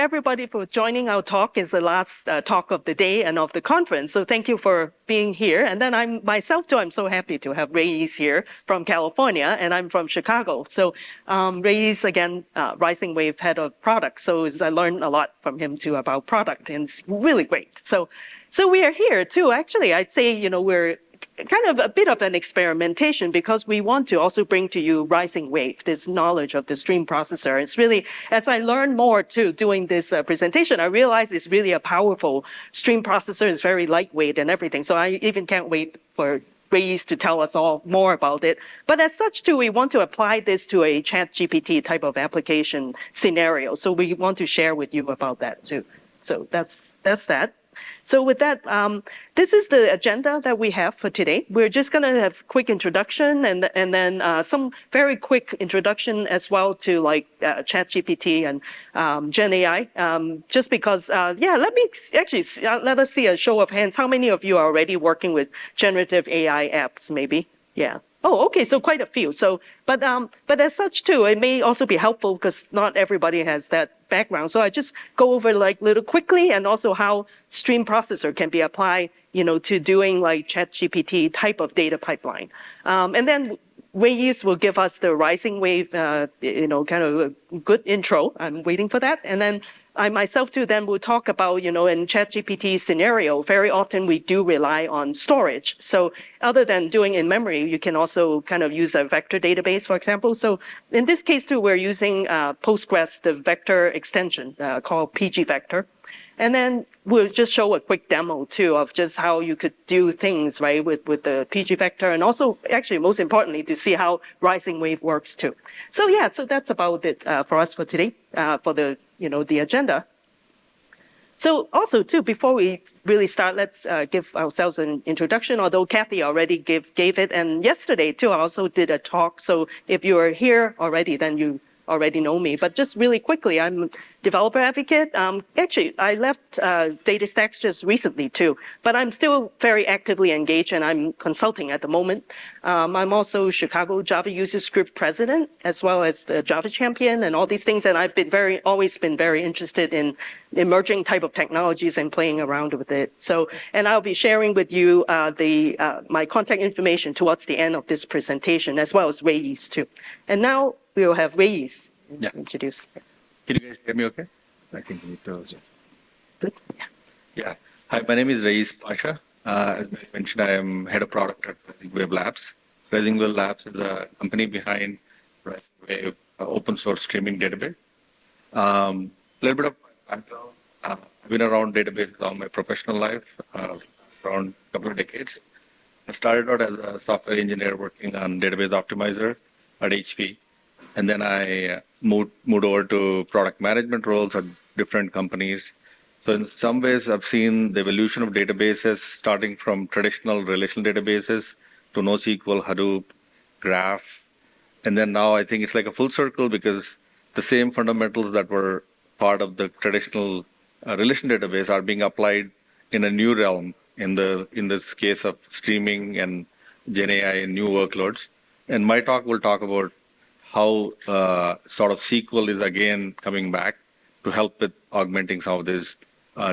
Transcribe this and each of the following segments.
everybody for joining our talk. It's the last talk of the day and of the conference. So thank you for being here. And then I'm myself too, I'm so happy to have Rayees here from California, and I'm from Chicago. So Rayees, again, RisingWave head of product. So I learned a lot from him too about product, and it's really great. So we are here too. Actually, I'd say, we're kind of a bit of an experimentation because we want to also bring to you RisingWave, this knowledge of the stream processor. It's really, as I learn more too doing this presentation, I realize it's really a powerful stream processor. It's very lightweight and everything. So I even can't wait for Rayees to tell us all more about it. But as such too, we want to apply this to a ChatGPT type of application scenario. So we want to share with you about that too. So that's that. So with that, this is the agenda that we have for today. We're just going to have quick introduction and then some very quick introduction as well to like ChatGPT and Gen AI. Just because, let us see a show of hands. How many of you are already working with generative AI apps? Maybe, yeah. Oh, okay, so quite a few. So, but as such too, it may also be helpful because not everybody has that background. So I just go over like little quickly and also how stream processor can be applied, to doing like ChatGPT type of data pipeline. And then Rayees will give us the RisingWave, kind of a good intro. I'm waiting for that. And then I myself too then will talk about, in ChatGPT scenario, very often we do rely on storage. So other than doing in memory, you can also kind of use a vector database, for example. So in this case too, we're using Postgres, the vector extension called PgVector. And then we'll just show a quick demo too of just how you could do things, right, with the PgVector, and also actually most importantly to see how RisingWave works too. So yeah, so that's about it for us for today, for the the agenda. So also too, before we really start, let's give ourselves an introduction, although Kathy already gave it, and yesterday too I also did a talk. So if you are here already, then you already know me, but just really quickly, I'm a developer advocate. Actually, I left DataStax just recently too, but I'm still very actively engaged and I'm consulting at the moment. I'm also Chicago Java Users Group president, as well as the Java champion and all these things. And I've been always been very interested in emerging type of technologies and playing around with it. So, and I'll be sharing with you my contact information towards the end of this presentation, as well as Rayees too. And now we will have Rayees introduce. Can you guys hear me okay? I think we need to. Good. Yeah. Hi, my name is Rayees Pasha. As I mentioned, I am head of product at RisingWave Labs. RisingWave Labs is a company behind RisingWave open source streaming database. A little bit of my background. I've been around databases all my professional life, around a couple of decades. I started out as a software engineer working on database optimizer at HP. And then I moved over to product management roles at different companies. So in some ways, I've seen the evolution of databases, starting from traditional relational databases to NoSQL, Hadoop, Graph. And then now I think it's like a full circle because the same fundamentals that were part of the traditional relational database are being applied in a new realm in this case of streaming and Gen AI and new workloads. And my talk will talk about how sort of SQL is again coming back to help with augmenting some of these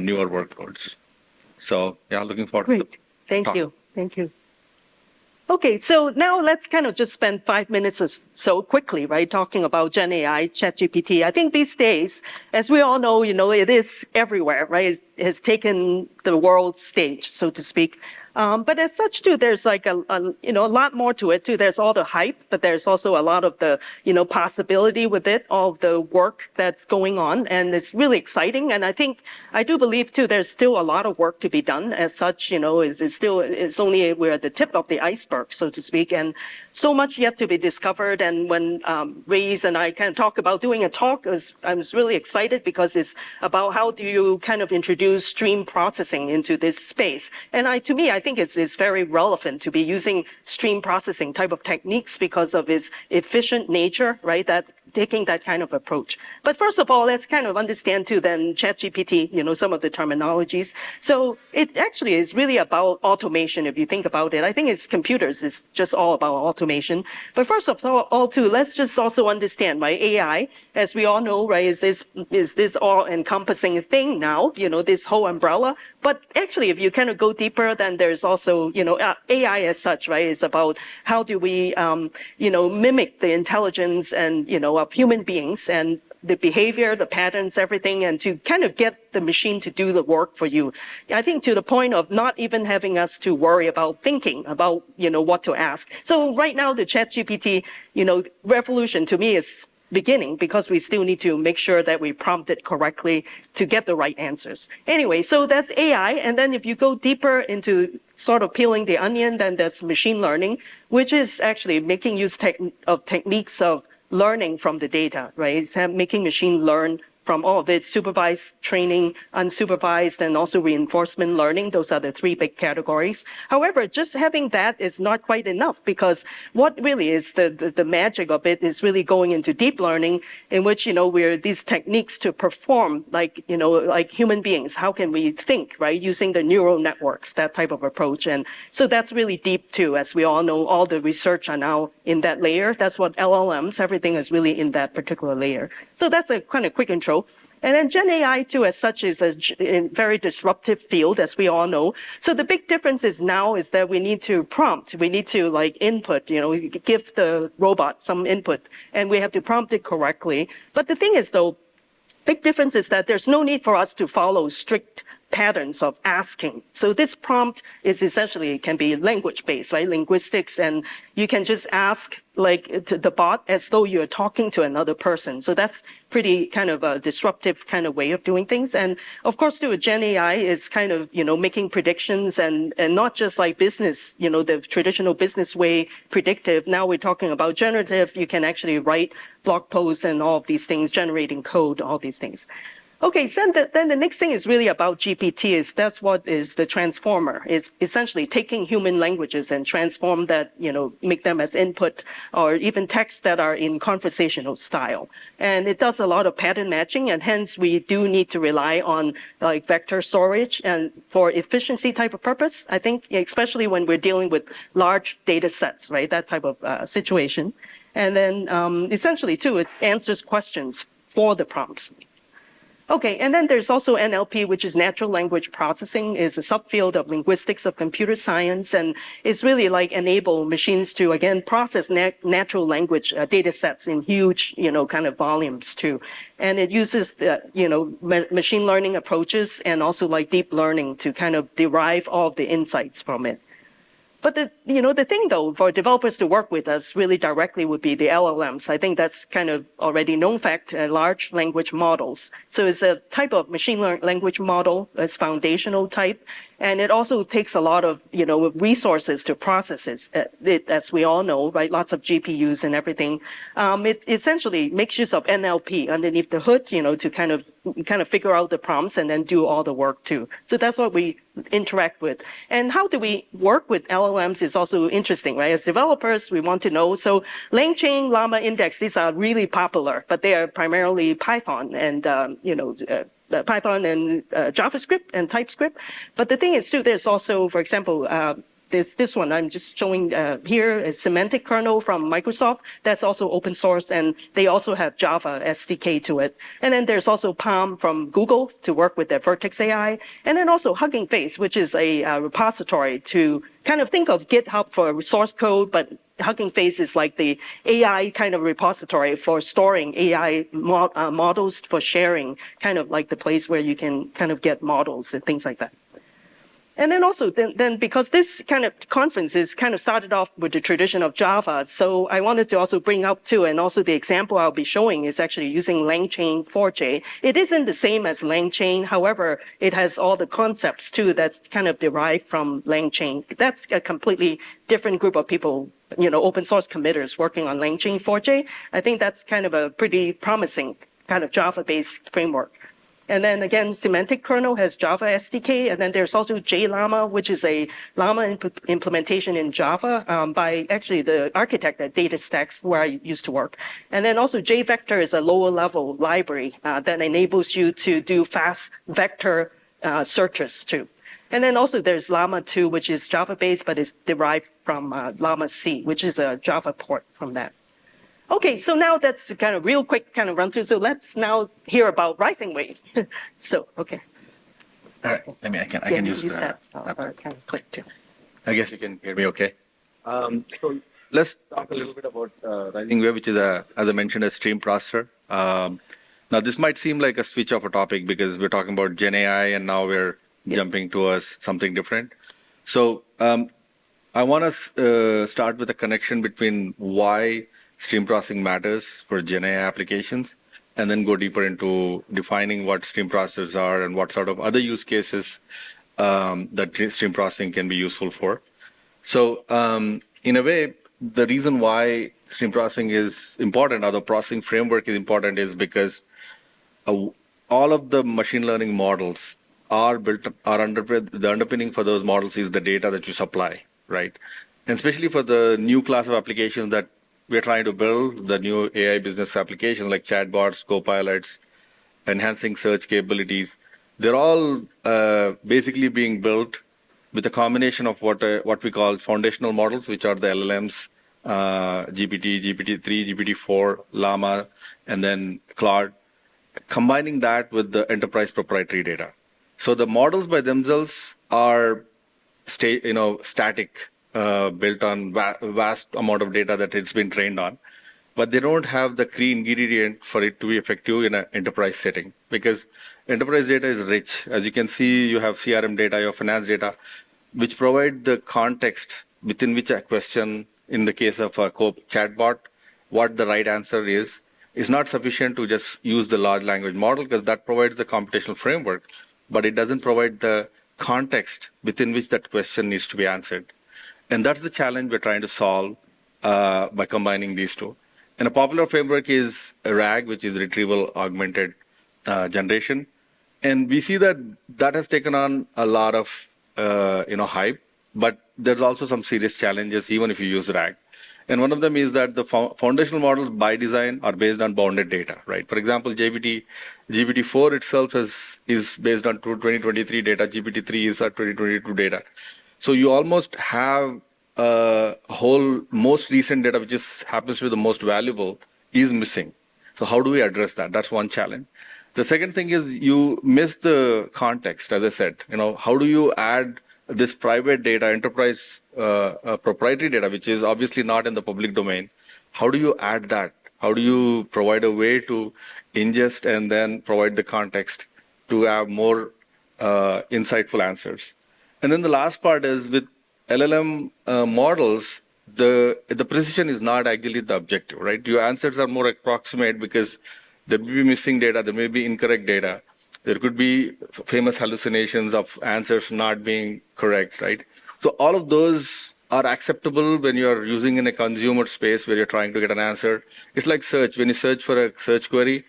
newer workloads. So yeah, looking forward to the talk. Thank you. Okay, so now let's kind of just spend 5 minutes or so quickly, right, talking about Gen AI, ChatGPT. I think these days, as we all know, it is everywhere, right? It has taken the world stage, so to speak. But as such too, there's like a lot more to it too. There's all the hype, but there's also a lot of the, possibility with it, all of the work that's going on. And it's really exciting. And I do believe too, there's still a lot of work to be done. As such, it's only, we're at the tip of the iceberg, so to speak. And so much yet to be discovered. And when Rayees and I kind of talk about doing a talk, I was really excited because it's about how do you kind of introduce stream processing into this space. And to me, I think it's very relevant to be using stream processing type of techniques because of its efficient nature, right? That taking that kind of approach. But first of all, let's kind of understand too then ChatGPT, some of the terminologies. So it actually is really about automation if you think about it. I think it's computers is just all about automation. But first of all too, let's just also understand, right, AI, as we all know, right, is this all encompassing thing now, this whole umbrella. But actually, if you kind of go deeper, then there's also, AI as such, right, is about how do we, mimic the intelligence and, of human beings and the behavior, the patterns, everything, and to kind of get the machine to do the work for you. I think to the point of not even having us to worry about thinking about, what to ask. So right now, the ChatGPT, revolution to me is beginning because we still need to make sure that we prompt it correctly to get the right answers. Anyway, so that's AI. And then if you go deeper into sort of peeling the onion, then there's machine learning, which is actually making use of techniques of learning from the data, right? It's making machine learn from all of it, supervised training, unsupervised, and also reinforcement learning. Those are the three big categories. However, just having that is not quite enough because what really is the magic of it is really going into deep learning in which, we're these techniques to perform like human beings. How can we think, right? Using the neural networks, that type of approach. And so that's really deep too. As we all know, all the research are now in that layer. That's what LLMs, everything is really in that particular layer. So that's a kind of quick intro. And then Gen AI too, as such, is a very disruptive field, as we all know. So the big difference is now is that we need to prompt, we need to input, give the robot some input, and we have to prompt it correctly. But the thing is though, big difference is that there's no need for us to follow strict patterns of asking. So this prompt is essentially, can be language-based, right? Linguistics, and you can just ask to the bot as though you're talking to another person. So that's pretty kind of a disruptive kind of way of doing things. And of course, too, Gen AI is kind of, making predictions and not just like business, the traditional business way predictive. Now we're talking about generative. You can actually write blog posts and all of these things, generating code, all these things. Okay, so then the next thing is really about GPT that's what is the transformer, is essentially taking human languages and transform that, make them as input or even text that are in conversational style. And it does a lot of pattern matching, and hence we do need to rely on vector storage and for efficiency type of purpose, I think, especially when we're dealing with large data sets, right, that type of situation. And then essentially too, it answers questions for the prompts. Okay, and then there's also NLP, which is natural language processing, is a subfield of linguistics of computer science, and it's really enable machines to, again, process natural language data sets in huge, kind of volumes too. And it uses, machine learning approaches and also deep learning to kind of derive all of the insights from it. But the thing though, for developers to work with us really directly would be the LLMs. I think that's kind of already known fact, large language models. So it's a type of machine language model, it's foundational type. And it also takes a lot of, resources to process it, as we all know, right? Lots of GPUs and everything. It essentially makes use of NLP underneath the hood, to kind of figure out the prompts and then do all the work too. So that's what we interact with. And how do we work with LLMs is also interesting, right? As developers, we want to know. So LangChain, Llama Index, these are really popular, but they are primarily Python and, Python and JavaScript and TypeScript. But the thing is too, there's also, for example, this one I'm just showing here is semantic kernel from Microsoft. That's also open source, and they also have Java SDK to it. And then there's also Palm from Google to work with their Vertex AI. And then also Hugging Face, which is a repository to kind of think of GitHub for source code, but Hugging Face is like the AI kind of repository for storing AI models for sharing, kind of like the place where you can kind of get models and things like that. And then also, then because this kind of conference is kind of started off with the tradition of Java, so I wanted to also bring up too, and also the example I'll be showing is actually using LangChain 4J. It isn't the same as LangChain, however, it has all the concepts too that's kind of derived from LangChain. That's a completely different group of people, open source committers working on LangChain 4J. I think that's kind of a pretty promising kind of Java-based framework. And then again, semantic kernel has Java SDK, and then there's also JLlama, which is a Llama implementation in Java by actually the architect at DataStax, where I used to work. And then also JVector is a lower level library that enables you to do fast vector searches too. And then also there's Llama 2, which is Java-based, but is derived from Llama C, which is a Java port from that. Okay, so now that's kind of real quick kind of run through. So let's now hear about RisingWave. So, okay. All right. I can use that. that. Or kind of click too. I guess you can hear me okay. So let's talk a little bit about RisingWave, which is, as I mentioned, a stream processor. Now, this might seem like a switch of a topic because we're talking about Gen AI and now we're jumping towards something different. So I want to start with a connection between why stream processing matters for Gen AI applications, and then go deeper into defining what stream processors are and what sort of other use cases that stream processing can be useful for. So in a way, the reason why stream processing is important, or the processing framework is important, is because all of the machine learning models are built, the underpinning for those models is the data that you supply, right? And especially for the new class of applications that we're trying to build, the new AI business applications like chatbots, copilots, enhancing search capabilities, they're all basically being built with a combination of what we call foundational models, which are the LLMs, GPT, GPT-3, GPT-4, Llama, and then Claude, combining that with the enterprise proprietary data. So the models by themselves are static, built on vast amount of data that it's been trained on, but they don't have the key ingredient for it to be effective in an enterprise setting, because enterprise data is rich. As you can see, you have CRM data, you have finance data, which provide the context within which a question, in the case of a chatbot, what the right answer is not sufficient to just use the large language model, because that provides the computational framework, but it doesn't provide the context within which that question needs to be answered. And that's the challenge we're trying to solve by combining these two. And a popular framework is RAG, which is retrieval augmented generation. And we see that that has taken on a lot of hype, but there's also some serious challenges even if you use RAG. And one of them is that the foundational models by design are based on bounded data, right? For example, GPT-4 itself is based on 2023 data, GPT-3 is 2022 data. So you almost have a whole most recent data, which happens to be the most valuable, is missing. So how do we address that? That's one challenge. The second thing is you miss the context, as I said. How do you add this private data, enterprise proprietary data, which is obviously not in the public domain? How do you add that? How do you provide a way to ingest and then provide the context to have more insightful answers? And then the last part is with LLM models, the precision is not actually the objective, right? Your answers are more approximate because there may be missing data, there may be incorrect data. There could be famous hallucinations of answers not being correct, right? So all of those are acceptable when you're using in a consumer space where you're trying to get an answer. It's like search. When you search for a search query,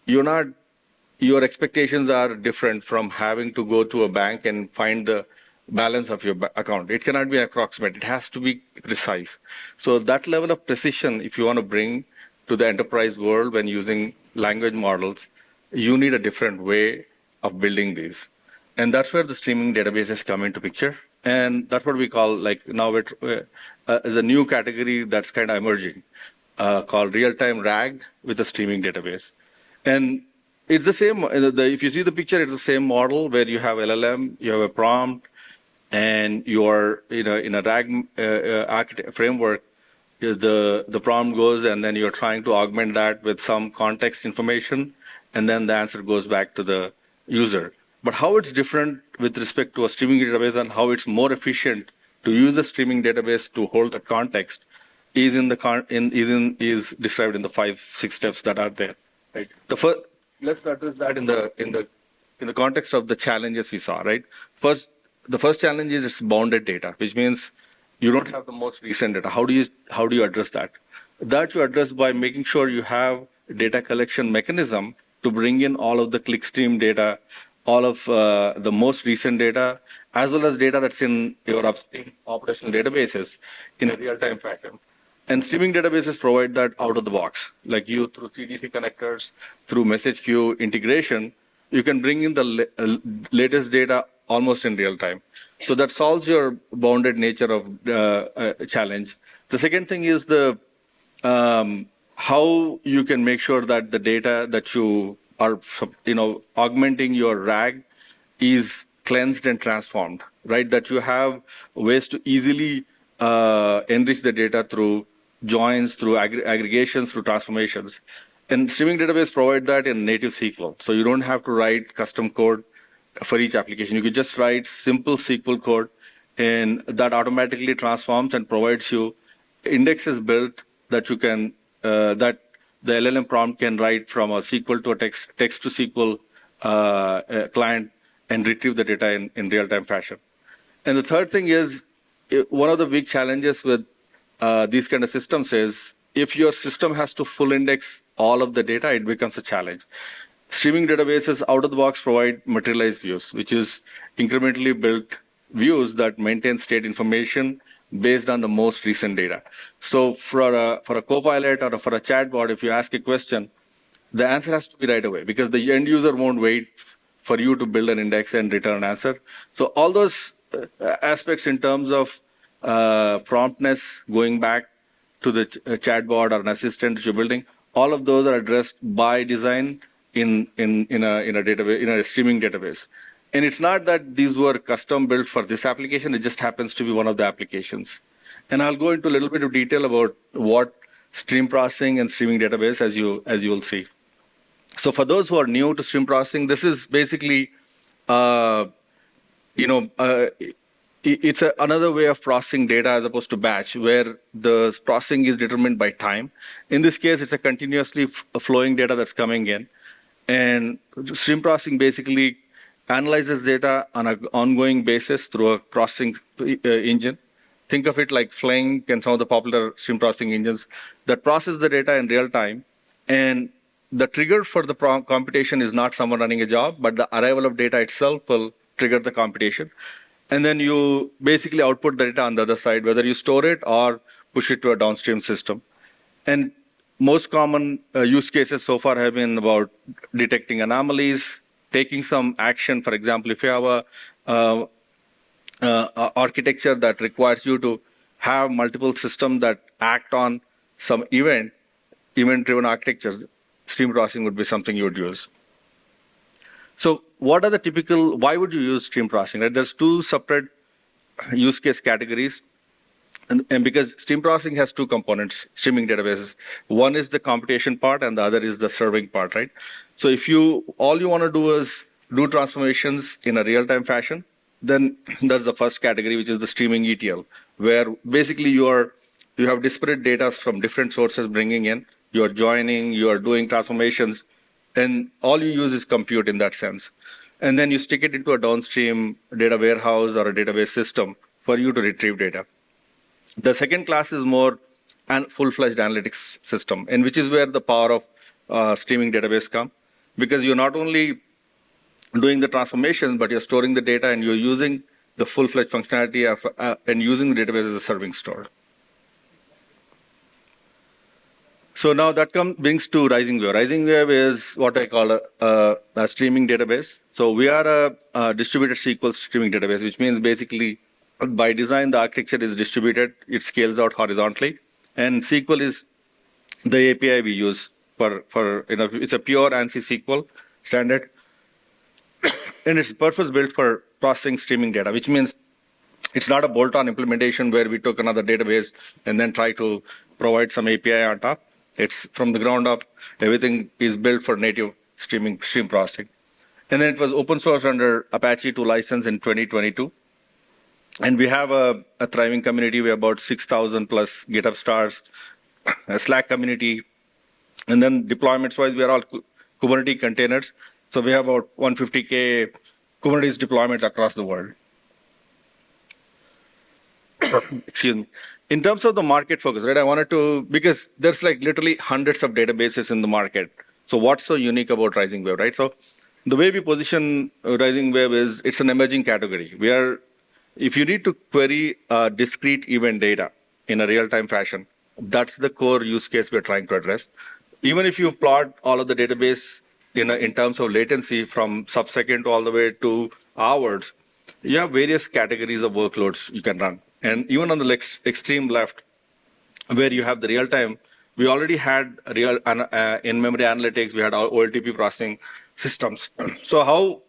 your expectations are different from having to go to a bank and find the balance of your account. It cannot be approximate. It has to be precise. So that level of precision, if you want to bring to the enterprise world when using language models, you need a different way of building these. And that's where the streaming databases come into picture. And that's what we call, like now is a new category that's kind of emerging called real-time RAG with a streaming database. And it's the same, if you see the picture, it's the same model where you have LLM, you have a prompt, and you're in a RAG framework, the prompt goes and then you're trying to augment that with some context information, and then the answer goes back to the user. But how it's different with respect to a streaming database and how it's more efficient to use a streaming database to hold the context is is described in the 5-6 steps that are there. Right. Let's address that in the context of the challenges we saw. Right. The first challenge is it's bounded data, which means you don't have the most recent data. How do you address that? That you address by making sure you have data collection mechanism to to bring in all of the clickstream data, all of the most recent data, as well as data that's in your upstream operational databases in a real-time fashion. And streaming databases provide that out of the box. Like you, through CDC connectors, through message queue integration, you can bring in the latest data almost in real time. So that solves your bounded nature of challenge. The second thing is the how you can make sure that the data that you are, augmenting your RAG is cleansed and transformed, right? That you have ways to easily enrich the data through joins, through aggregations, through transformations. And streaming database provide that in native SQL. So you don't have to write custom code for each application. You could just write simple SQL code, and that automatically transforms and provides you indexes built that you can, that the LLM prompt can write from a SQL to a text to SQL client and retrieve the data in real-time fashion. And the third thing is, one of the big challenges with these kind of systems is if your system has to full index all of the data, it becomes a challenge. Streaming databases out of the box provide materialized views, which is incrementally built views that maintain state information based on the most recent data. So for a copilot or for a chatbot, if you ask a question, the answer has to be right away because the end user won't wait for you to build an index and return an answer. So all those aspects in terms of promptness, going back to the chatbot or an assistant that you're building, all of those are addressed by design in a database, in a streaming database. And it's not that these were custom built for this application, it just happens to be one of the applications. And I'll go into a little bit of detail about what stream processing and streaming database as you will see. So for those who are new to stream processing, this is basically, it's another way of processing data as opposed to batch, where the processing is determined by time. In this case, it's a continuously flowing data that's coming in. And stream processing basically analyzes data on an ongoing basis through a processing engine. Think of it like Flink and some of the popular stream processing engines that process the data in real time. And the trigger for the computation is not someone running a job, but the arrival of data itself will trigger the computation. And then you basically output the data on the other side, whether you store it or push it to a downstream system. And most common use cases so far have been about detecting anomalies, taking some action. For example, if you have a architecture that requires you to have multiple systems that act on some event-driven architectures, stream processing would be something you would use. So what are the typical, why would you use stream processing? Right? There's two separate use case categories. And because stream processing has two components, streaming databases. One is the computation part and the other is the serving part, right? So if all you want to do is do transformations in a real-time fashion, then that's the first category, which is the streaming ETL, where basically you have disparate data from different sources bringing in, you're joining, you're doing transformations, and all you use is compute in that sense. And then you stick it into a downstream data warehouse or a database system for you to retrieve data. The second class is more full-fledged analytics system, and which is where the power of streaming database come, because you're not only doing the transformations, but you're storing the data and you're using the full-fledged functionality of and using the database as a serving store. So now that brings to RisingWave. RisingWave is what I call a streaming database. So we are a distributed SQL streaming database, which means basically by design, the architecture is distributed. It scales out horizontally. And SQL is the API we use it's a pure ANSI SQL standard. And it's purpose-built for processing streaming data, which means it's not a bolt-on implementation where we took another database and then try to provide some API on top. It's from the ground up. Everything is built for native stream processing. And then it was open source under Apache 2 license in 2022. And we have a thriving community. We have about 6,000 plus GitHub stars, a Slack community. And then deployments-wise, we are all Kubernetes containers. So we have about 150K Kubernetes deployments across the world. Excuse me. In terms of the market focus, right, I wanted to, because there's like literally hundreds of databases in the market. So what's so unique about RisingWave, right? So the way we position RisingWave is it's an emerging category. If you need to query discrete event data in a real-time fashion, that's the core use case we're trying to address. Even if you plot all of the database in terms of latency from sub-second all the way to hours, you have various categories of workloads you can run. And even on the extreme left, where you have the real time, we already had real in-memory analytics, we had our OLTP processing systems. So how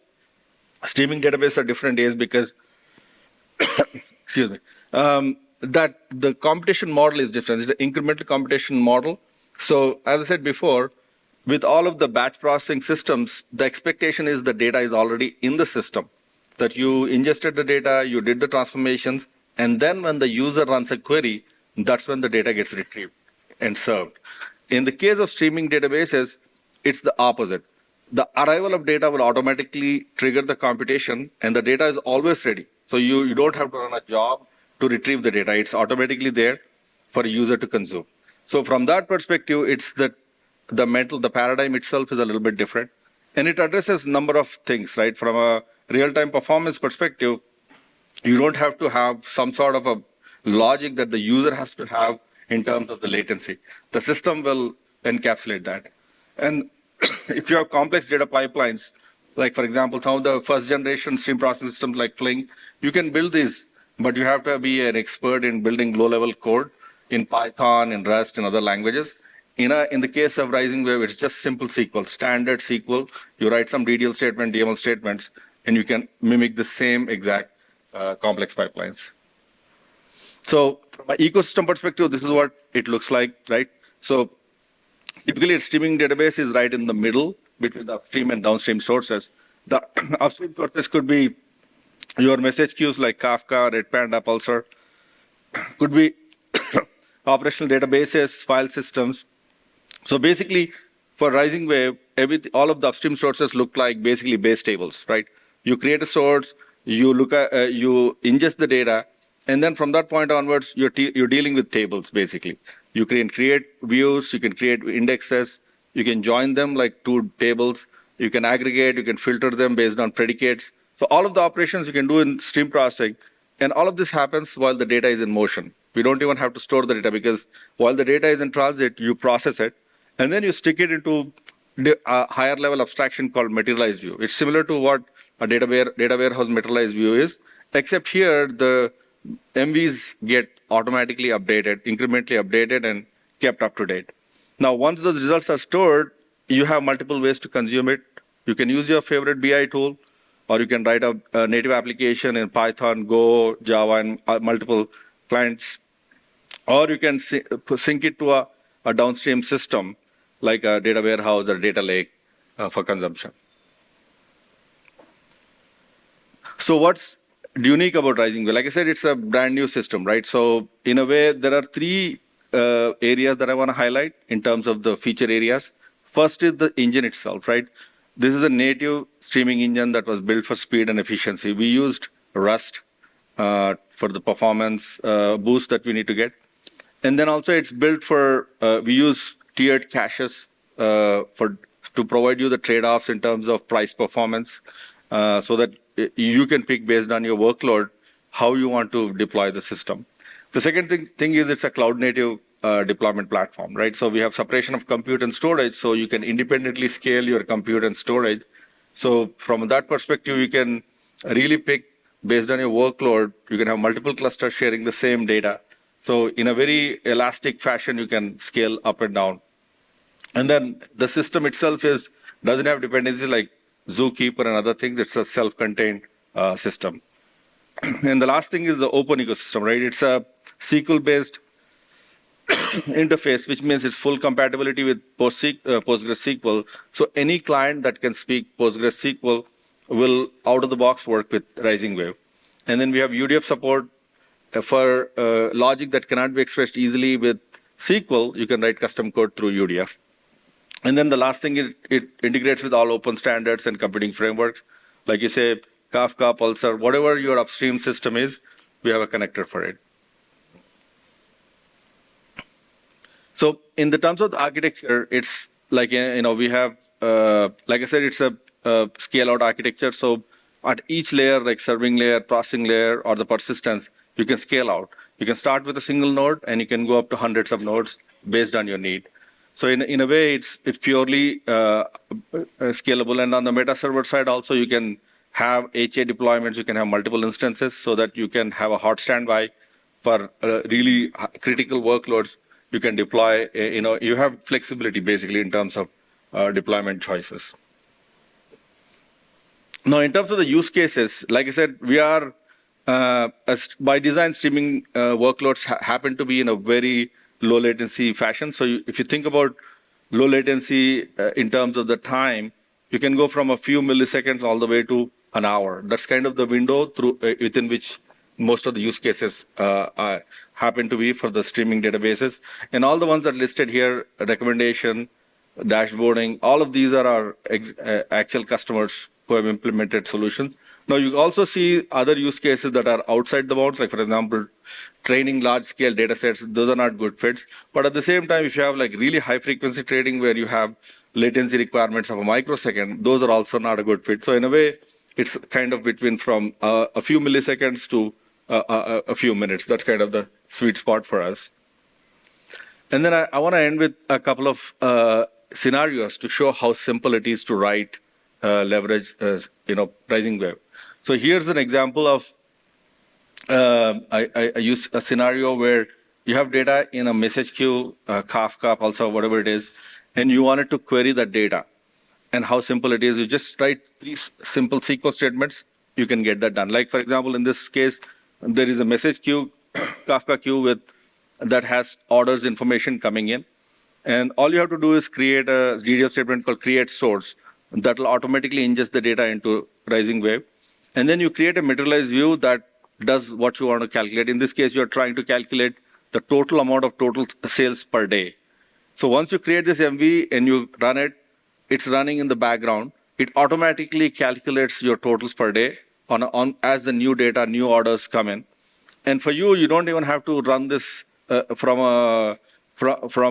streaming databases are different is because, excuse me, that the computation model is different. It's the incremental computation model. So as I said before, with all of the batch processing systems, the expectation is the data is already in the system, that you ingested the data, you did the transformations, and then when the user runs a query, that's when the data gets retrieved and served. In the case of streaming databases, it's the opposite. The arrival of data will automatically trigger the computation, and the data is always ready. So you don't have to run a job to retrieve the data. It's automatically there for a user to consume. So from that perspective, it's the paradigm itself is a little bit different. And it addresses a number of things, right? From a real-time performance perspective, you don't have to have some sort of a logic that the user has to have in terms of the latency. The system will encapsulate that. And if you have complex data pipelines, like for example, some of the first generation stream processing systems like Fling, you can build these, but you have to be an expert in building low-level code in Python, in Rust, and other languages. In the case of RisingWave, it's just simple SQL, standard SQL. You write some DDL statement, DML statements, and you can mimic the same exact complex pipelines. So from an ecosystem perspective, this is what it looks like, right? So typically, a streaming database is right in the middle between the upstream and downstream sources. The upstream sources could be your message queues like Kafka, Red Panda, Pulsar, could be operational databases, file systems. So basically, for RisingWave, all of the upstream sources look like basically base tables, right? You create a source, you ingest the data, and then from that point onwards, you're dealing with tables, basically. You can create views, you can create indexes, you can join them like two tables, you can aggregate, you can filter them based on predicates. So all of the operations you can do in stream processing, and all of this happens while the data is in motion. We don't even have to store the data because while the data is in transit, you process it, and then you stick it into a higher level abstraction called materialized view. It's similar to what a data warehouse materialized view is, except here the MVs get automatically updated, incrementally updated, and kept up to date. Now, once those results are stored, you have multiple ways to consume it. You can use your favorite BI tool, or you can write a native application in Python, Go, Java, and multiple clients. Or you can sync it to a downstream system, like a data warehouse or data lake for consumption. So what's unique about RisingWave? Like I said, it's a brand new system, right? So in a way, there are three areas that I want to highlight in terms of the feature areas. First is the engine itself, right? This is a native streaming engine that was built for speed and efficiency. We used Rust for the performance boost that we need to get. And then also it's built for, we use tiered caches to provide you the trade-offs in terms of price performance so that you can pick based on your workload how you want to deploy the system. The second thing is it's a cloud-native deployment platform, right? So we have separation of compute and storage, so you can independently scale your compute and storage. So from that perspective, you can really pick based on your workload. You can have multiple clusters sharing the same data. So in a very elastic fashion, you can scale up and down. And then the system itself doesn't have dependencies like Zookeeper and other things. It's a self-contained system. And the last thing is the open ecosystem, right? It's a SQL-based interface, which means it's full compatibility with PostgreSQL. So any client that can speak PostgreSQL will out-of-the-box work with RisingWave. And then we have UDF support for logic that cannot be expressed easily with SQL. You can write custom code through UDF. And then the last thing is it integrates with all open standards and computing frameworks. Like you say, Kafka, Pulsar, whatever your upstream system is, we have a connector for it. So in the terms of the architecture, it's like, we have, like I said, it's a scale out architecture. So at each layer, like serving layer, processing layer, or the persistence, you can scale out. You can start with a single node and you can go up to hundreds of nodes based on your need. So in a way, it's purely scalable. And on the meta server side also, you can have HA deployments, you can have multiple instances so that you can have a hot standby for really critical workloads. You can deploy, you have flexibility basically in terms of deployment choices. Now, in terms of the use cases, like I said, we are, by design, streaming workloads happen to be in a very low latency fashion. So if you think about low latency in terms of the time, you can go from a few milliseconds all the way to an hour. That's kind of the window through within which most of the use cases happen to be for the streaming databases. And all the ones that are listed here, recommendation, dashboarding, all of these are our actual customers who have implemented solutions. Now, you also see other use cases that are outside the bounds, like, for example, training large-scale data sets. Those are not good fits. But at the same time, if you have like really high-frequency trading where you have latency requirements of a microsecond, those are also not a good fit. So in a way, it's kind of between from a few milliseconds to a few minutes. That's kind of the sweet spot for us. And then I want to end with a couple of scenarios to show how simple it is to write, leverage, RisingWave. So here's an example of I use a scenario where you have data in a message queue, Kafka, Pulsar, whatever it is, and you wanted to query that data. And how simple it is, you just write these simple SQL statements, you can get that done. Like, for example, in this case, there is a message queue, Kafka queue that has orders information coming in. And all you have to do is create a GDO statement called create source that will automatically ingest the data into RisingWave. And then you create a materialized view that does what you want to calculate. In this case, you're trying to calculate the total amount of total sales per day. So once you create this MV and you run it, it's running in the background. It automatically calculates your totals per day as the new data, new orders come in. And for you, you don't even have to run this from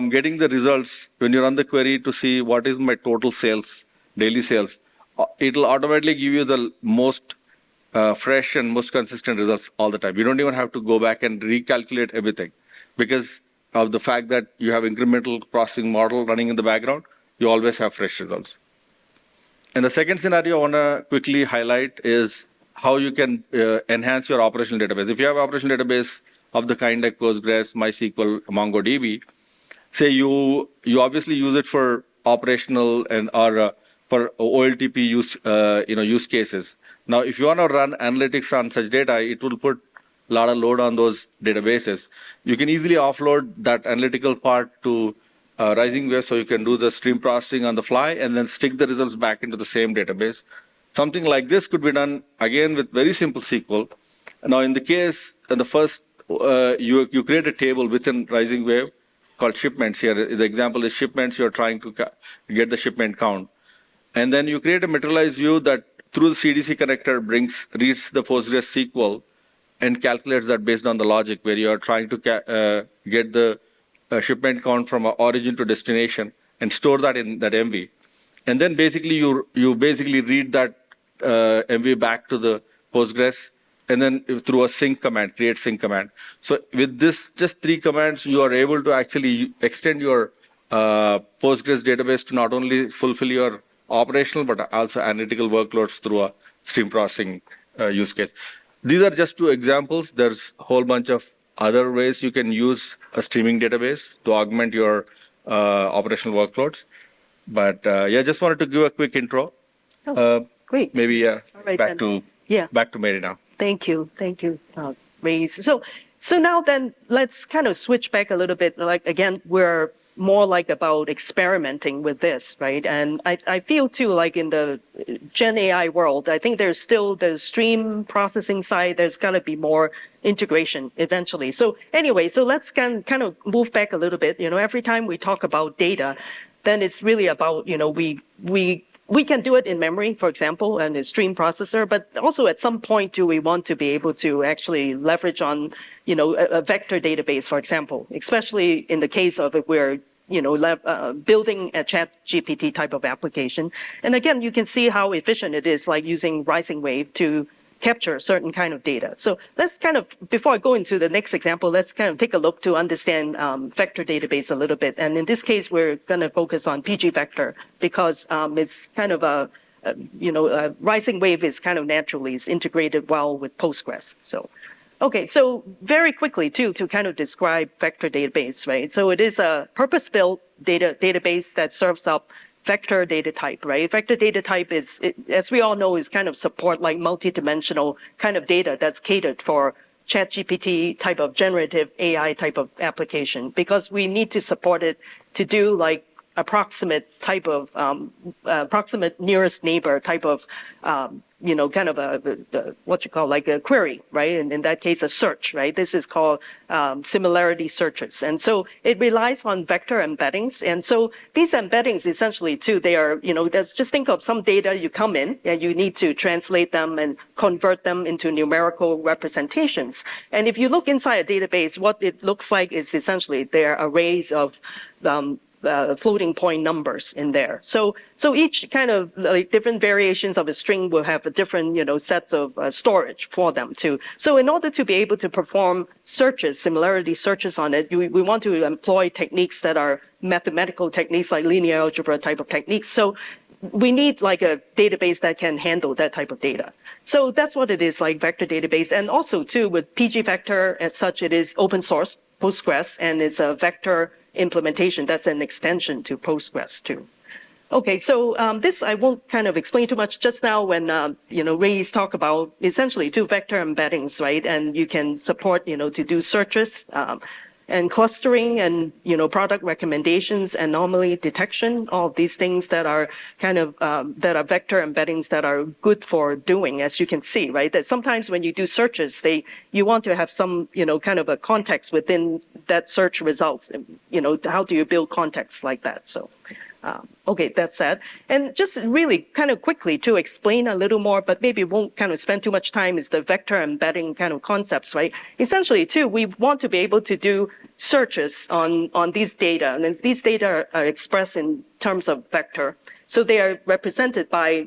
getting the results when you run the query to see what is my total sales, daily sales. It'll automatically give you the most fresh and most consistent results all the time. You don't even have to go back and recalculate everything because of the fact that you have incremental processing model running in the background. You always have fresh results. And the second scenario I want to quickly highlight is how you can enhance your operational database. If you have an operational database of the kind like Postgres, MySQL, MongoDB, say you obviously use it for operational or for OLTP use cases. Now, if you want to run analytics on such data, it will put a lot of load on those databases. You can easily offload that analytical part to RisingWave, so you can do the stream processing on the fly and then stick the results back into the same database. Something like this could be done, again, with very simple SQL. Now, in the case, the first, you create a table within RisingWave called shipments here. The example is shipments. You're trying to get the shipment count. And then you create a materialized view that through the CDC connector reads the Postgres SQL and calculates that based on the logic where you are trying to get the shipment count from origin to destination and store that in that MV. And then basically you basically read that MV back to the Postgres and then through a sync command, create sync command. So with this, just 3 commands, you are able to actually extend your Postgres database to not only fulfill your operational, but also analytical workloads through a stream processing use case. These are just 2 examples. There's a whole bunch of other ways you can use a streaming database to augment your operational workloads. But yeah, just wanted to give a quick intro. Great. Maybe right, back to Mary now. Thank you, Rayees. So now then, let's kind of switch back a little bit. Like again, we're more like about experimenting with this, right? And I feel too, like in the Gen AI world, I think there's still the stream processing side, there's got to be more integration eventually. So anyway, so let's kind of move back a little bit. Every time we talk about data, then it's really about, we can do it in memory, for example, and a stream processor, but also at some point, do we want to be able to actually leverage on, a vector database, for example, especially in the case of if we're building a ChatGPT type of application. And again, you can see how efficient it is, like using RisingWave to capture certain kind of data. So let's kind of, before I go into the next example, let's kind of take a look to understand vector database a little bit. And in this case, we're going to focus on PgVector because it's kind of RisingWave is kind of naturally is integrated well with Postgres. So, okay, so very quickly too, to kind of describe vector database, right? So it is a purpose-built database that serves up vector data type, right? Vector data type is, as we all know, is kind of support like multi-dimensional kind of data that's catered for ChatGPT type of generative AI type of application, because we need to support it to do like approximate type of approximate nearest neighbor type of kind of what you call like a query, right? And in that case, a search, right? This is called similarity searches. And so it relies on vector embeddings. And so these embeddings essentially too, they are, just think of some data you come in and you need to translate them and convert them into numerical representations. And if you look inside a database, what it looks like is essentially there are arrays of floating point numbers in there. So each kind of like different variations of a string will have a different, sets of storage for them too. So in order to be able to perform searches, similarity searches on it, we want to employ techniques that are mathematical techniques like linear algebra type of techniques. So we need like a database that can handle that type of data. So that's what it is, like vector database. And also too, with PgVector as such, it is open source Postgres, and it's a vector implementation that's an extension to Postgres too. Okay, so this I won't kind of explain too much. Just now when, Rayees talk about essentially two vector embeddings, right? And you can support, to do searches and clustering and, product recommendations, anomaly detection, all of these things that are kind of, that are vector embeddings that are good for doing, as you can see, right? That sometimes when you do searches, you want to have some, kind of a context within that search results. How do you build context like that? So. Okay, that's that. And just really kind of quickly to explain a little more, but maybe won't kind of spend too much time, is the vector embedding kind of concepts, right? Essentially, too, we want to be able to do searches on these data, and these data are expressed in terms of vector. So they are represented by,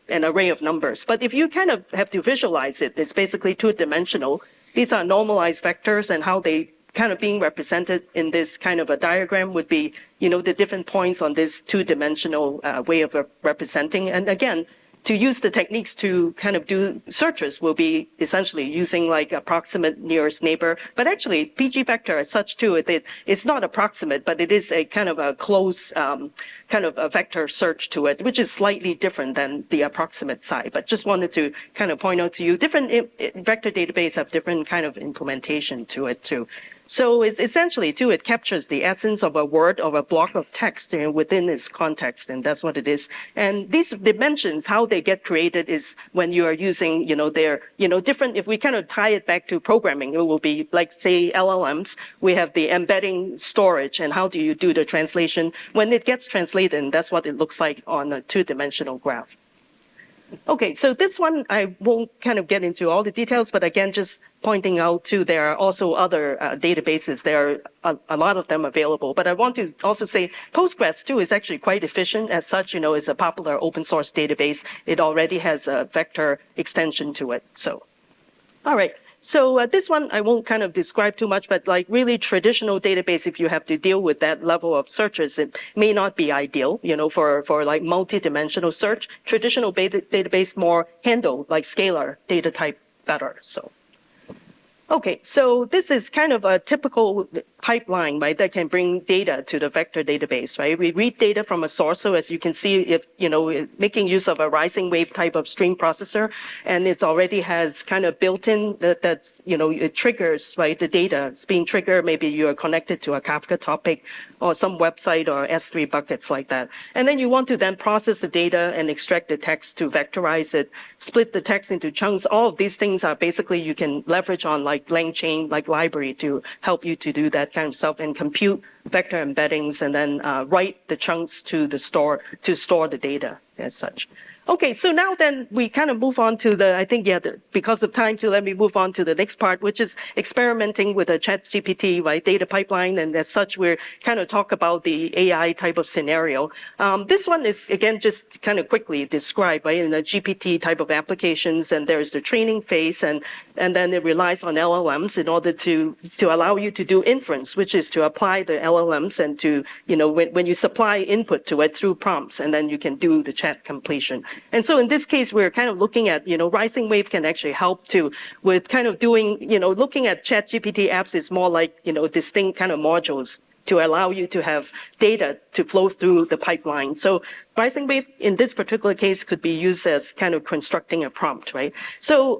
an array of numbers. But if you kind of have to visualize it, it's basically two-dimensional. These are normalized vectors, and how they kind of being represented in this kind of a diagram would be, the different points on this two-dimensional way of representing. And again, to use the techniques to kind of do searches will be essentially using like approximate nearest neighbor. But actually, PgVector as such too, it's not approximate, but it is a kind of a close kind of a vector search to it, which is slightly different than the approximate side. But just wanted to kind of point out to you, different vector database have different kind of implementation to it too. So it's essentially, too, it captures the essence of a word or a block of text within its context, and that's what it is. And these dimensions, how they get created is when you are using, their, different, if we kind of tie it back to programming, it will be like, say, LLMs, we have the embedding storage, and how do you do the translation? When it gets translated, that's what it looks like on a two-dimensional graph. Okay, so this one, I won't kind of get into all the details, but again, just pointing out too, there are also other databases. There are a lot of them available, but I want to also say Postgres too is actually quite efficient as such, is a popular open source database. It already has a vector extension to it. So, all right. So this one I won't kind of describe too much, but like really traditional database, if you have to deal with that level of searches, it may not be ideal, for like multi-dimensional search. Traditional database more handle like scalar data type better. So. Okay, so this is kind of a typical pipeline, right, that can bring data to the vector database, right? We read data from a source, so as you can see, if, making use of a RisingWave type of stream processor, and it already has kind of built-in that's, it triggers, right, the data. It's being triggered, maybe you are connected to a Kafka topic or some website or S3 buckets like that. And then you want to then process the data and extract the text to vectorize it, split the text into chunks. All of these things are basically you can leverage on like LangChain, like library to help you to do that kind of stuff and compute vector embeddings and then write the chunks to the store to store the data as such. Okay, so now then we kind of move on to the, I think, yeah, because of time, to let me move on to the next part, which is experimenting with a ChatGPT, right, data pipeline, and as such, we're kind of talk about the AI type of scenario. This one is, again, just kind of quickly described, right, in a GPT type of applications, and there's the training phase, and then it relies on LLMs in order to allow you to do inference, which is to apply the LLMs and to, when you supply input to it through prompts, and then you can do the chat completion. And so in this case, we're kind of looking at, RisingWave can actually help with kind of doing, looking at ChatGPT apps is more like, distinct kind of modules to allow you to have data to flow through the pipeline. So RisingWave in this particular case could be used as kind of constructing a prompt, right? So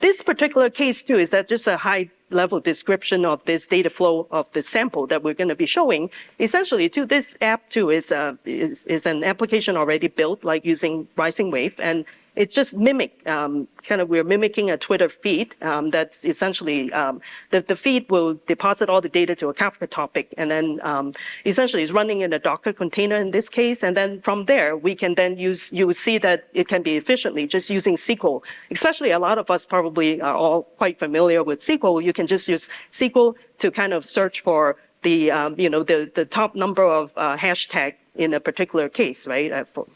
this particular case too is that just a high level description of this data flow of the sample that we're going to be showing. Essentially, too, this app too is an application already built, like using RisingWave, and it's just we're mimicking a Twitter feed that's essentially, the feed will deposit all the data to a Kafka topic, and then essentially it's running in a Docker container in this case, and then from there, we can then you will see that it can be efficiently just using SQL. Especially a lot of us probably are all quite familiar with SQL. You can just use SQL to kind of search for the top number of hashtag in a particular case, right? For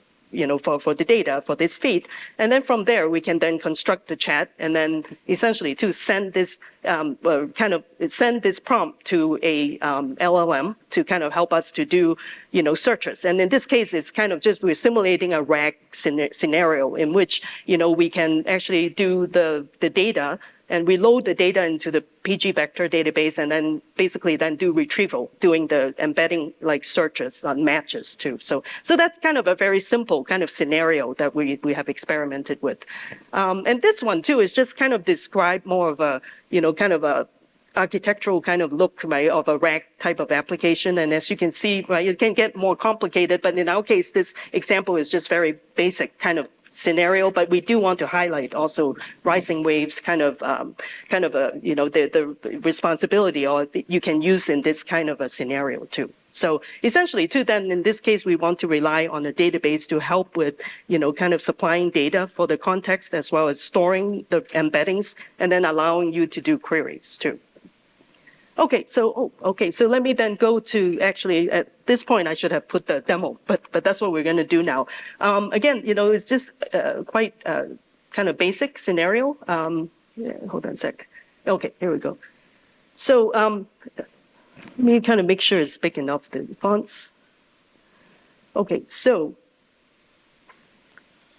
the data for this feed. And then from there, we can then construct the chat and then essentially to send this send this prompt to a LLM to kind of help us to do, searches. And in this case, it's kind of just we're simulating a RAG scenario in which, we can actually do the data and we load the data into the PgVector database and then basically then do retrieval, doing the embedding like searches on matches too. So that's kind of a very simple kind of scenario that we have experimented with. And this one too is just kind of describe more of a, kind of a architectural kind of look, right, of a RAG type of application. And as you can see, right, it can get more complicated, but in our case, this example is just very basic kind of scenario, but we do want to highlight also RisingWave's kind of the responsibility or you can use in this kind of a scenario too. So essentially too, then in this case, we want to rely on a database to help with, kind of supplying data for the context as well as storing the embeddings and then allowing you to do queries too. Okay, so let me then go to actually at this point I should have put the demo, but that's what we're going to do now. Again, it's just quite kind of basic scenario. Hold on a sec. Okay, here we go. So let me kind of make sure it's big enough, the fonts. Okay, so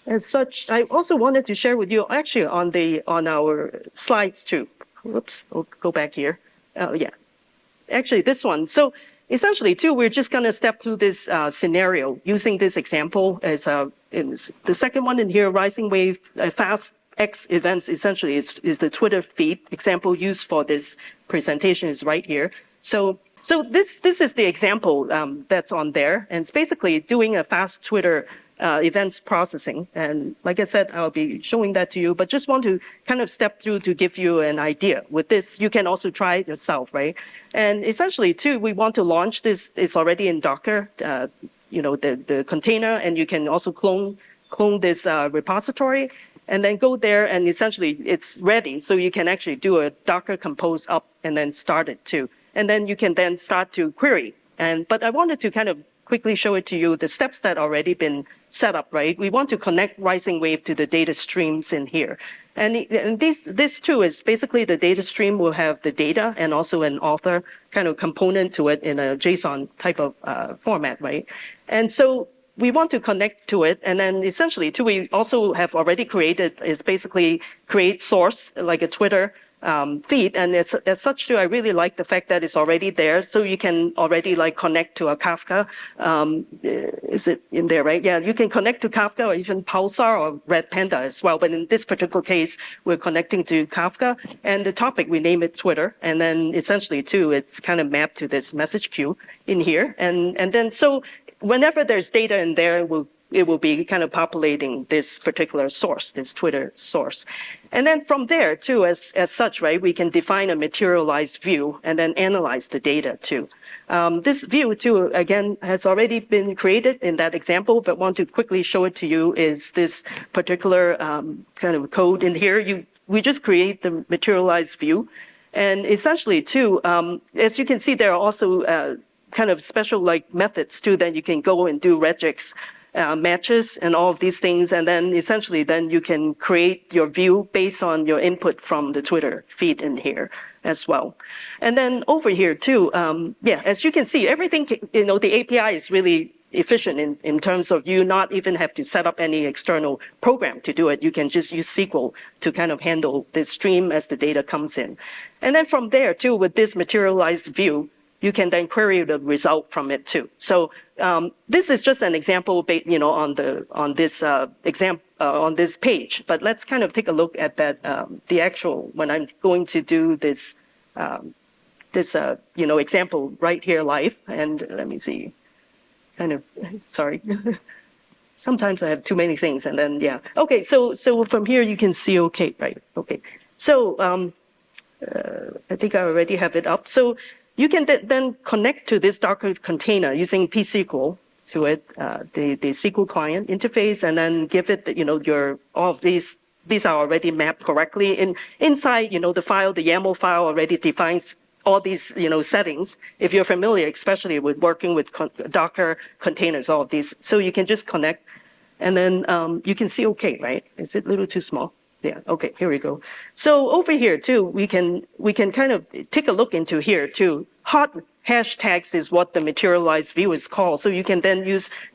as such, I also wanted to share with you actually on our slides too. Whoops, I'll go back here. Yeah, actually this one. So essentially too, we're just going to step through this scenario using this example as the second one in here, RisingWave fast X events essentially is the Twitter feed example used for this presentation is right here. So this is the example that's on there, and it's basically doing a fast Twitter events processing. And like I said, I'll be showing that to you, but just want to kind of step through to give you an idea. With this, you can also try it yourself, right? And essentially, too, we want to launch this. It's already in Docker, the container, and you can also clone this repository, and then go there, and essentially it's ready. So you can actually do a Docker compose up and then start it too. And then you can then start to query. But I wanted to kind of quickly show it to you, the steps that already been set up, right? We want to connect RisingWave to the data streams in here. And this too is basically the data stream will have the data and also an author kind of component to it in a JSON type of format, right? And so we want to connect to it. And then essentially too, we also have already created is basically create source like a Twitter feed. And as such too, I really like the fact that it's already there. So you can already like connect to a Kafka. Is it in there, right? Yeah, you can connect to Kafka or even Pulsar or Red Panda as well. But in this particular case, we're connecting to Kafka. And the topic, we name it Twitter. And then essentially too, it's kind of mapped to this message queue in here. And then so whenever there's data in there, we'll it will be kind of populating this particular source, this Twitter source. And then from there, too, as such, right, we can define a materialized view and then analyze the data, too. This view, too, again, has already been created in that example, but want to quickly show it to you is this particular kind of code in here. We just create the materialized view. And essentially, too, as you can see, there are also kind of special like methods, too, that you can go and do regex matches and all of these things. And then essentially, then you can create your view based on your input from the Twitter feed in here as well. And then over here, too, yeah, as you can see, everything, the API is really efficient in terms of you not even have to set up any external program to do it. You can just use SQL to kind of handle the stream as the data comes in. And then from there, too, with this materialized view, you can then query the result from it too. So this is just an example, on this page. But let's kind of take a look at that, the actual when I'm going to do this, example right here live. And let me see. Sorry. Sometimes I have too many things, and then yeah. Okay, so from here you can see. Okay, right. Okay, so I think I already have it up. So you can then connect to this Docker container using pSQL to it, the SQL client interface, and then give it, all of these are already mapped correctly. Inside, the file, the YAML file already defines all these, settings. If you're familiar, especially with working with Docker containers, all of these. So you can just connect, and then you can see, okay, right? Is it a little too small? Yeah, okay, here we go. So over here too, we can kind of take a look into here too. Hot hashtags is what the materialized view is called. So you can then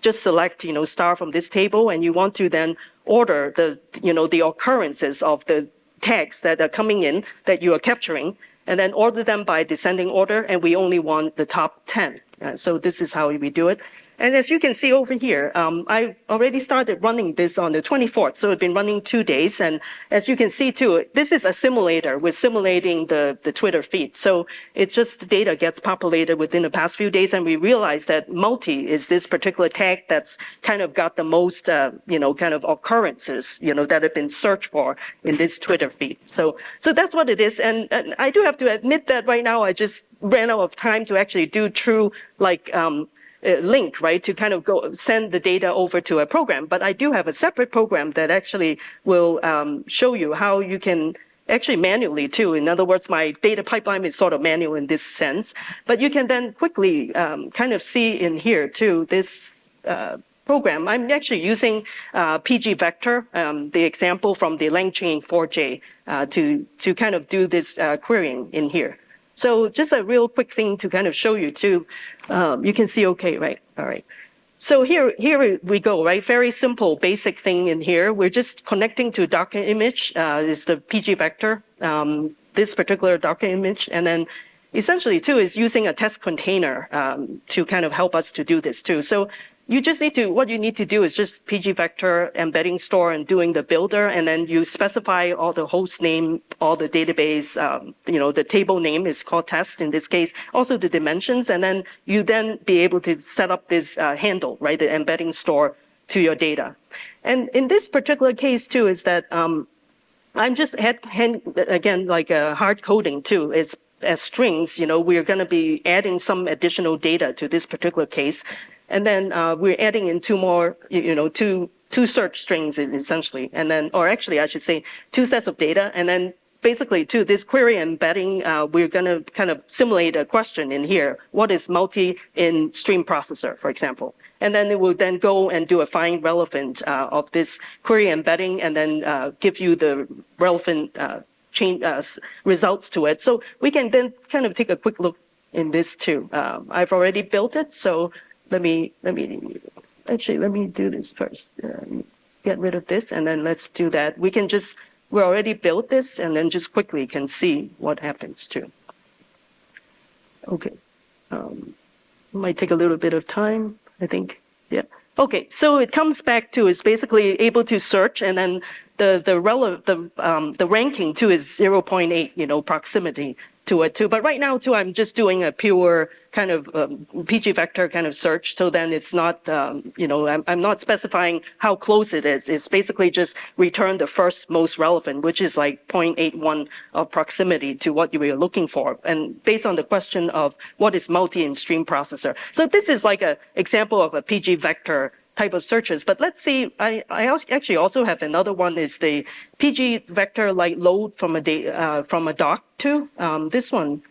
just select, star from this table, and you want to then order the occurrences of the tags that are coming in that you are capturing, and then order them by descending order, and we only want the top 10. So this is how we do it. And as you can see over here, I already started running this on the 24th, so it's been running 2 days. And as you can see too, this is a simulator. We're simulating the Twitter feed. So it's just the data gets populated within the past few days, and we realize that multi is this particular tag that's kind of got the most, kind of occurrences, that have been searched for in this Twitter feed. So that's what it is. And I do have to admit that right now I just ran out of time to actually do true link, right, to kind of go send the data over to a program. But I do have a separate program that actually will show you how you can actually manually too. In other words, my data pipeline is sort of manual in this sense. But you can then quickly kind of see in here too, this program. I'm actually using PgVector, the example from the LangChain 4J, to kind of do this querying in here. So just a real quick thing to kind of show you too. You can see, okay, right, all right. So here we go, right? Very simple, basic thing in here. We're just connecting to Docker image, is the PgVector, this particular Docker image. And then essentially too is using a test container to kind of help us to do this too. So you just what you need to do is just PgVector embedding store and doing the builder, and then you specify all the host name, all the database, the table name is called test in this case, also the dimensions, and then you then be able to set up this handle, right, the embedding store to your data. And in this particular case too is that I'm just again like hard coding too. It's as strings, we're going to be adding some additional data to this particular case. And then we're adding in two more, two search strings essentially. And then, or actually I should say 2 sets of data. And then basically to this query embedding, we're going to kind of simulate a question in here. What is multi in stream processor, for example? And then it will then go and do a find relevant of this query embedding, and then give you the relevant results to it. So we can then kind of take a quick look in this too. I've already built it, so let me do this first. Get rid of this, and then let's do that. We already built this, and then just quickly can see what happens too. Okay, might take a little bit of time, I think. Yeah. Okay, so it comes back to it's basically able to search, and then the ranking too is 0.8, proximity to it too. But right now too, I'm just doing a pure kind of PgVector kind of search. So then it's not, I'm not specifying how close it is. It's basically just return the first most relevant, which is like 0.81 of proximity to what you were looking for. And based on the question of what is multi-in-stream processor. So this is like an example of a PgVector type of searches. But let's see, I actually also have another one is the PgVector like load from a doc too. This one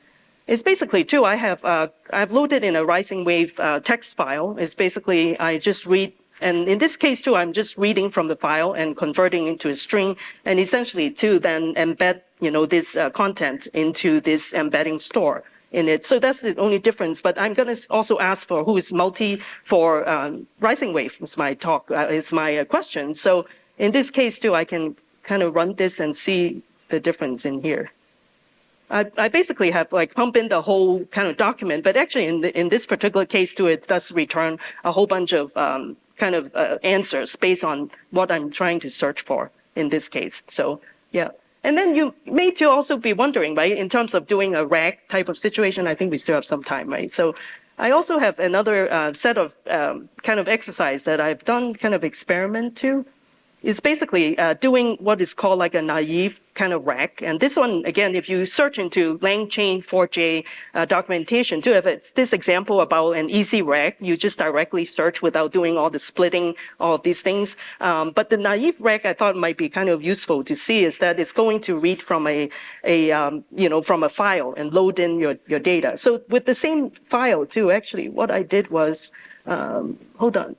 is basically too, I've loaded in a RisingWave text file. It's basically, I just read, and in this case too, I'm just reading from the file and converting into a string, and essentially too, then embed, this content into this embedding store in it. So that's the only difference. But I'm going to also ask for who is multi for RisingWave is my question. So in this case too, I can kind of run this and see the difference in here. I basically have like pump in the whole kind of document, but actually in this particular case too, it does return a whole bunch of answers based on what I'm trying to search for in this case. So yeah. And then you may too also be wondering, right, in terms of doing a RAG type of situation, I think we still have some time, right? So I also have another set of kind of exercise that I've done kind of experiment too. Is basically doing what is called like a naive kind of RAG. And this one, again, if you search into LangChain 4J documentation, too, if it's this example about an easy RAG, you just directly search without doing all the splitting, all of these things. But the naive RAG I thought might be kind of useful to see is that it's going to read from from a file and load in your data. So with the same file, too, actually, what I did was, hold on,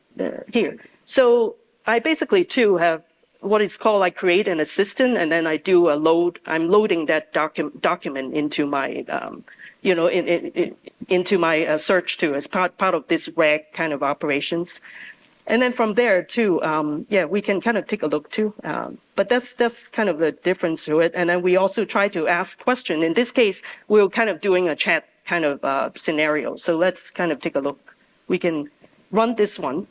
here. So I basically too have what is called like create an assistant, and then I do a load. I'm loading that document into my, into my search too as part of this RAG kind of operations. And then from there too, we can kind of take a look too. But that's kind of the difference to it. And then we also try to ask questions. In this case, we're kind of doing a chat kind of scenario. So let's kind of take a look. We can run this one.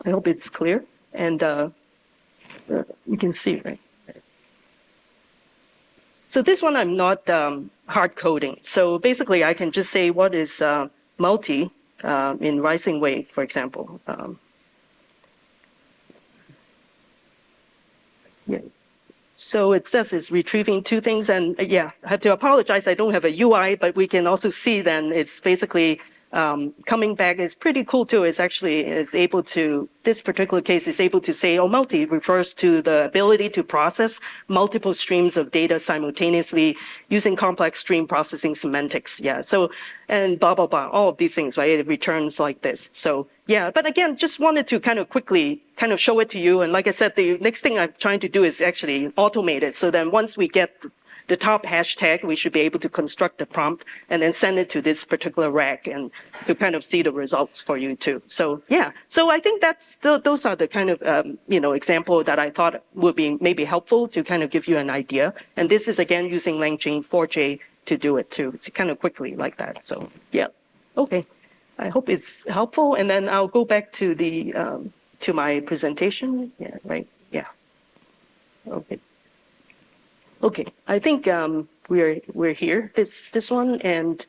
I hope it's clear. And you can see, right? So this one I'm not hard coding. So basically I can just say what is multi in RisingWave, for example. So it says it's retrieving two things. And I have to apologize, I don't have a UI, but we can also see then it's basically coming back is pretty cool too. It's actually able to, this particular case is able to say, multi refers to the ability to process multiple streams of data simultaneously using complex stream processing semantics. Yeah. So, and blah, blah, blah, all of these things, right? It returns like this. So yeah, but again, just wanted to kind of quickly kind of show it to you. And like I said, the next thing I'm trying to do is actually automate it. So then once we get the top hashtag, we should be able to construct the prompt and then send it to this particular RAG and to kind of see the results for you too. So yeah, so I think those are the kind of example that I thought would be maybe helpful to kind of give you an idea. And this is again using LangChain 4J to do it too. It's kind of quickly like that. So yeah, okay. I hope it's helpful. And then I'll go back to the to my presentation. Yeah, right. Yeah. Okay. Okay, I think we're here, this one, and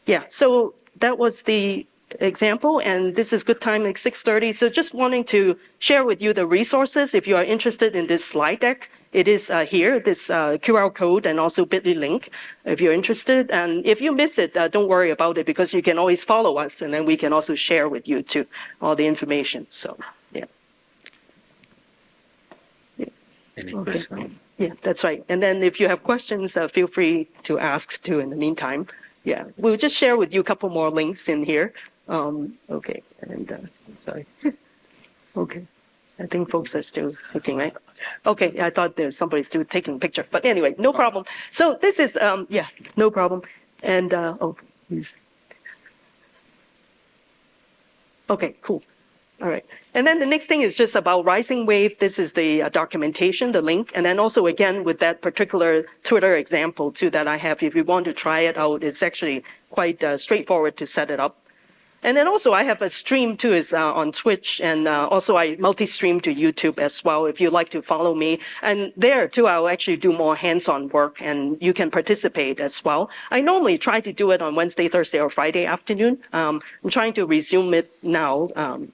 yeah, so that was the example, and this is good time, like 6:30. So just wanting to share with you the resources. If you are interested in this slide deck, it is here, this QR code and also bit.ly link if you're interested. And if you miss it, don't worry about it because you can always follow us, and then we can also share with you too all the information. So yeah. Any questions? Yeah, that's right. And then if you have questions, feel free to ask too in the meantime. Yeah, we'll just share with you a couple more links in here. Okay, and sorry. Okay, I think folks are still looking, right? Okay, I thought there's somebody still taking a picture. But anyway, no problem. So this is, no problem. And, please. Okay, cool. All right. And then the next thing is just about RisingWave. This is the documentation, the link. And then also, again, with that particular Twitter example, too, that I have, if you want to try it out, it's actually quite straightforward to set it up. And then also I have a stream too, is on Twitch, and also I multi-stream to YouTube as well. If you'd like to follow me, and there too, I'll actually do more hands-on work, and you can participate as well. I normally try to do it on Wednesday, Thursday, or Friday afternoon. I'm trying to resume it now.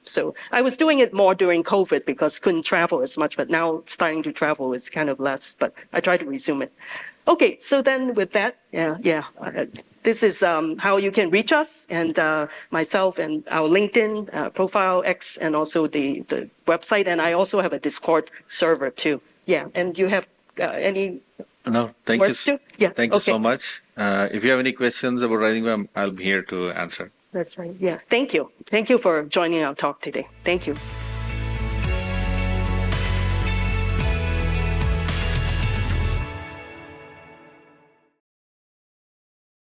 So I was doing it more during COVID because couldn't travel as much, but now starting to travel is kind of less. But I try to resume it. Okay, so then with that, this is how you can reach us, and myself and our LinkedIn profile, X, and also the website. And I also have a Discord server too. Yeah, and you have any No, thank words you. too? Yeah, Thank you okay. so much. If you have any questions about RisingWave, I'll be here to answer. That's right. Yeah, thank you. Thank you for joining our talk today. Thank you.